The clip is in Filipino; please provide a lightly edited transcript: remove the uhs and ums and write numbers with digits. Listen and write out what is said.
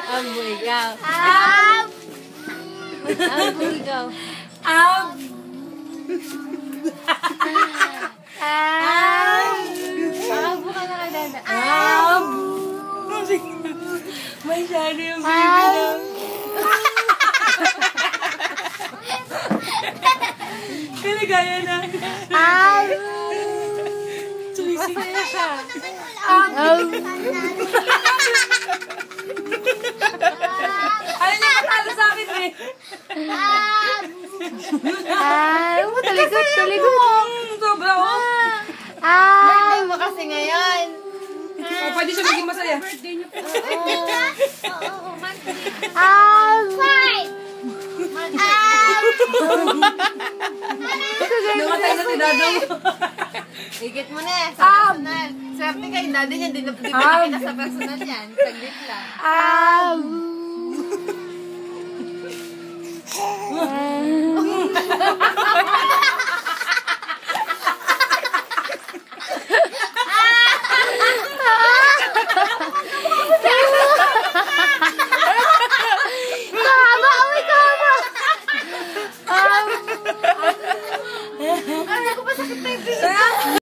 Ambo ikaw. Ambo ikaw. Ambo ka na kadada. Masyado yung baby lang. Kaligaya na. Masaya siya. Ano niya matalo sa akin eh? Talikod mo. Sobra oh. Birthday mo kasi ngayon. Oh, pwede siya maging masaya. Birthday niyo po. Oo, monthly. Namatay na si Dadong. Higit mo na eh, sa personal. Swerte kay daddy niya, di pa nakita sa personal yan. Saglit lang.